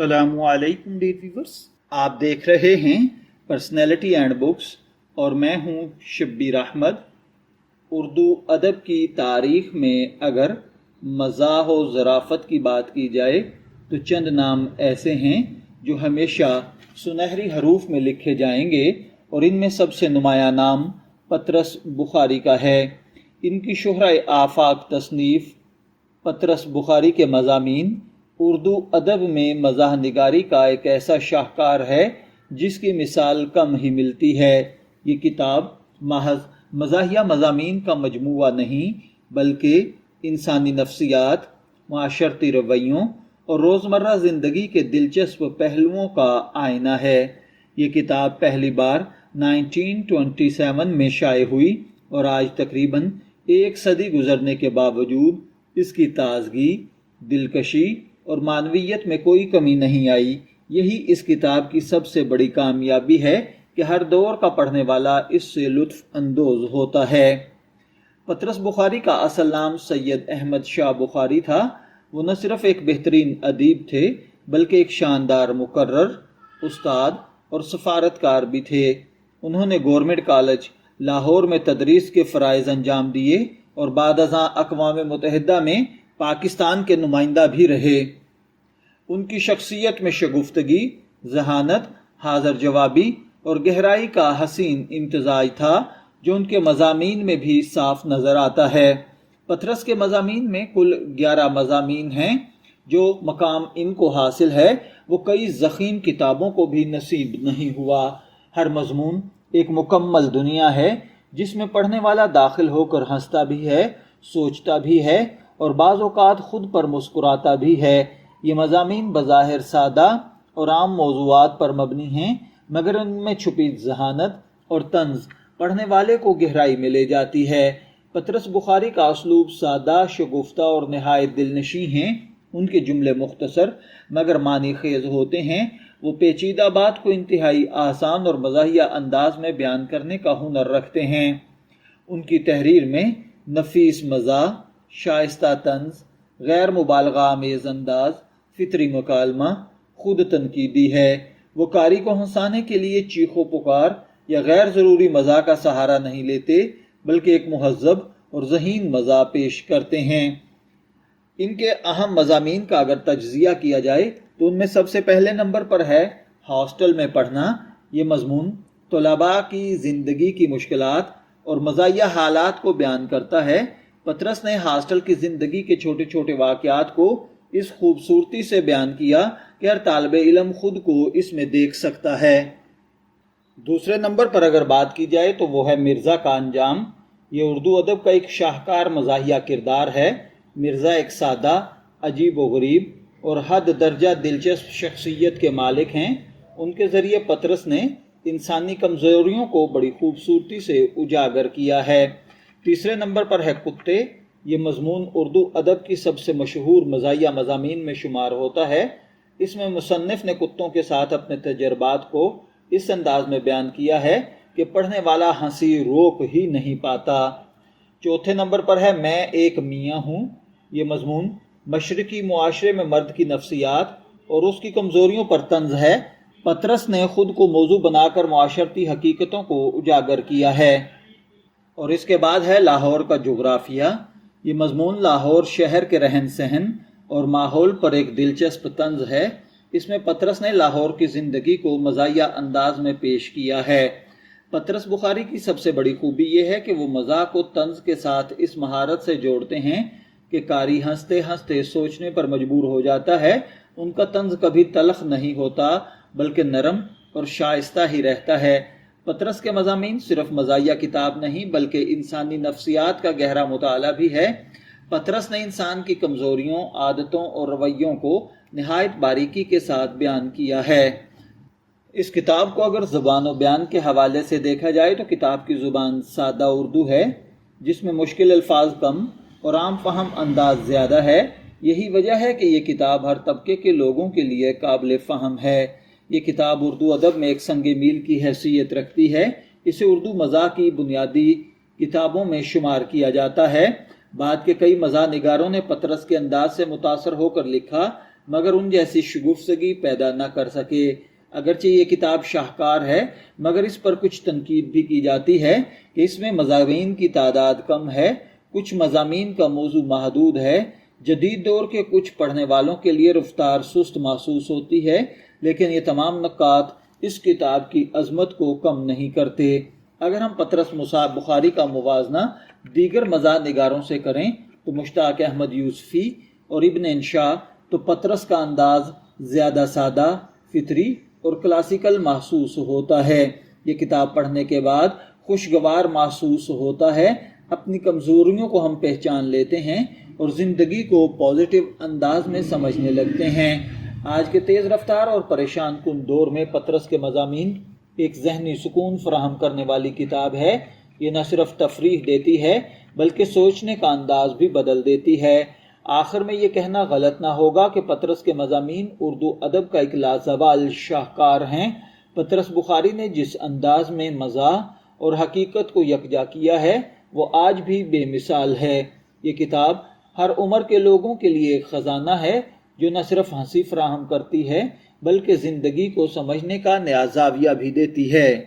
السلام علیکم dear viewers, آپ دیکھ رہے ہیں پرسنالٹی اینڈ بکس اور میں ہوں شبیر احمد۔ اردو ادب کی تاریخ میں اگر مزاح و ظرافت کی بات کی جائے تو چند نام ایسے ہیں جو ہمیشہ سنہری حروف میں لکھے جائیں گے، اور ان میں سب سے نمایاں نام پطرس بخاری کا ہے۔ ان کی شہرۂ آفاق تصنیف پطرس بخاری کے مضامین اردو ادب میں مزاح نگاری کا ایک ایسا شاہکار ہے جس کی مثال کم ہی ملتی ہے۔ یہ کتاب محض مزاحیہ مضامین کا مجموعہ نہیں بلکہ انسانی نفسیات، معاشرتی رویوں اور روزمرہ زندگی کے دلچسپ پہلوؤں کا آئینہ ہے۔ یہ کتاب پہلی بار 1927 میں شائع ہوئی اور آج تقریباً ایک صدی گزرنے کے باوجود اس کی تازگی، دلکشی اور معنویت میں کوئی کمی نہیں آئی۔ یہی اس کتاب کی سب سے بڑی کامیابی ہے کہ ہر دور کا پڑھنے والا اس سے لطف اندوز ہوتا ہے۔ پطرس بخاری کا اصل نام سید احمد شاہ بخاری تھا۔ وہ نہ صرف ایک بہترین ادیب تھے بلکہ ایک شاندار مقرر، استاد اور سفارتکار بھی تھے۔ انہوں نے گورنمنٹ کالج لاہور میں تدریس کے فرائض انجام دیے اور بعد ازاں اقوام متحدہ میں پاکستان کے نمائندہ بھی رہے۔ ان کی شخصیت میں شگفتگی، ذہانت، حاضر جوابی اور گہرائی کا حسین امتزاج تھا جو ان کے مضامین میں بھی صاف نظر آتا ہے۔ پطرس کے مضامین میں کل 11 مضامین ہیں۔ جو مقام ان کو حاصل ہے وہ کئی ضخیم کتابوں کو بھی نصیب نہیں ہوا۔ ہر مضمون ایک مکمل دنیا ہے جس میں پڑھنے والا داخل ہو کر ہنستا بھی ہے، سوچتا بھی ہے اور بعض اوقات خود پر مسکراتا بھی ہے۔ یہ مضامین بظاہر سادہ اور عام موضوعات پر مبنی ہیں، مگر ان میں چھپی ذہانت اور طنز پڑھنے والے کو گہرائی میں لے جاتی ہے۔ پطرس بخاری کا اسلوب سادہ، شگفتہ اور نہایت دلنشیں ہیں۔ ان کے جملے مختصر مگر معنی خیز ہوتے ہیں۔ وہ پیچیدہ بات کو انتہائی آسان اور مزاحیہ انداز میں بیان کرنے کا ہنر رکھتے ہیں۔ ان کی تحریر میں نفیس مزاح، شائستہ طنز، غیر مبالغہ آمیز انداز، فطری مکالمہ، خود تنقیدی ہے۔ وہ قاری کو ہنسانے کے لیے چیخ و پکار یا غیر ضروری مزاح کا سہارا نہیں لیتے بلکہ ایک مہذب اور ذہین مزاح پیش کرتے ہیں۔ ان کے اہم مضامین کا اگر تجزیہ کیا جائے تو ان میں سب سے پہلے نمبر پر ہے ہاسٹل میں پڑھنا۔ یہ مضمون طلباء کی زندگی کی مشکلات اور مزاحیہ حالات کو بیان کرتا ہے۔ پطرس نے ہاسٹل کی زندگی کے چھوٹے چھوٹے واقعات کو اس خوبصورتی سے بیان کیا کہ ہر طالب علم خود کو اس میں دیکھ سکتا ہے۔ دوسرے نمبر پر اگر بات کی جائے تو وہ ہے مرزا کا انجام۔ یہ اردو ادب کا ایک شاہکار مزاحیہ کردار ہے۔ مرزا ایک سادہ، عجیب و غریب اور حد درجہ دلچسپ شخصیت کے مالک ہیں۔ ان کے ذریعے پطرس نے انسانی کمزوریوں کو بڑی خوبصورتی سے اجاگر کیا ہے۔ تیسرے نمبر پر ہے کتے۔ یہ مضمون اردو ادب کی سب سے مشہور مزاحیہ مضامین میں شمار ہوتا ہے۔ اس میں مصنف نے کتوں کے ساتھ اپنے تجربات کو اس انداز میں بیان کیا ہے کہ پڑھنے والا ہنسی روک ہی نہیں پاتا۔ چوتھے نمبر پر ہے میں ایک میاں ہوں۔ یہ مضمون مشرقی معاشرے میں مرد کی نفسیات اور اس کی کمزوریوں پر طنز ہے۔ پطرس نے خود کو موضوع بنا کر معاشرتی حقیقتوں کو اجاگر کیا ہے۔ اور اس کے بعد ہے لاہور کا جغرافیہ۔ یہ مضمون لاہور شہر کے رہن سہن اور ماحول پر ایک دلچسپ طنز ہے۔ اس میں پطرس نے لاہور کی زندگی کو مزاحیہ انداز میں پیش کیا ہے۔ پطرس بخاری کی سب سے بڑی خوبی یہ ہے کہ وہ مزاح کو طنز کے ساتھ اس مہارت سے جوڑتے ہیں کہ قاری ہنستے ہنستے سوچنے پر مجبور ہو جاتا ہے۔ ان کا طنز کبھی تلخ نہیں ہوتا بلکہ نرم اور شائستہ ہی رہتا ہے۔ پطرس کے مضامین صرف مزاحیہ کتاب نہیں بلکہ انسانی نفسیات کا گہرا مطالعہ بھی ہے۔ پطرس نے انسان کی کمزوریوں، عادتوں اور رویوں کو نہایت باریکی کے ساتھ بیان کیا ہے۔ اس کتاب کو اگر زبان و بیان کے حوالے سے دیکھا جائے تو کتاب کی زبان سادہ اردو ہے جس میں مشکل الفاظ کم اور عام فہم انداز زیادہ ہے۔ یہی وجہ ہے کہ یہ کتاب ہر طبقے کے لوگوں کے لیے قابل فہم ہے۔ یہ کتاب اردو ادب میں ایک سنگ میل کی حیثیت رکھتی ہے۔ اسے اردو مزاح کی بنیادی کتابوں میں شمار کیا جاتا ہے۔ بعد کے کئی مزاح نگاروں نے پطرس کے انداز سے متاثر ہو کر لکھا مگر ان جیسی شگفتگی پیدا نہ کر سکے۔ اگرچہ یہ کتاب شاہکار ہے مگر اس پر کچھ تنقید بھی کی جاتی ہے کہ اس میں مضامین کی تعداد کم ہے، کچھ مضامین کا موضوع محدود ہے، جدید دور کے کچھ پڑھنے والوں کے لیے رفتار سست محسوس ہوتی ہے، لیکن یہ تمام نکات اس کتاب کی عظمت کو کم نہیں کرتے۔ اگر ہم پطرس مصعب بخاری کا موازنہ دیگر مزاح نگاروں سے کریں تو مشتاق احمد یوسفی اور ابن انشاء تو پطرس کا انداز زیادہ سادہ، فطری اور کلاسیکل محسوس ہوتا ہے۔ یہ کتاب پڑھنے کے بعد خوشگوار محسوس ہوتا ہے، اپنی کمزوریوں کو ہم پہچان لیتے ہیں اور زندگی کو پازیٹیو انداز میں سمجھنے لگتے ہیں۔ آج کے تیز رفتار اور پریشان کن دور میں پطرس کے مضامین ایک ذہنی سکون فراہم کرنے والی کتاب ہے۔ یہ نہ صرف تفریح دیتی ہے بلکہ سوچنے کا انداز بھی بدل دیتی ہے۔ آخر میں یہ کہنا غلط نہ ہوگا کہ پطرس کے مضامین اردو ادب کا ایک لازوال شاہکار ہیں۔ پطرس بخاری نے جس انداز میں مزاح اور حقیقت کو یکجا کیا ہے وہ آج بھی بے مثال ہے۔ یہ کتاب ہر عمر کے لوگوں کے لیے ایک خزانہ ہے جو نہ صرف ہنسی فراہم کرتی ہے بلکہ زندگی کو سمجھنے کا نیا زاویہ بھی دیتی ہے۔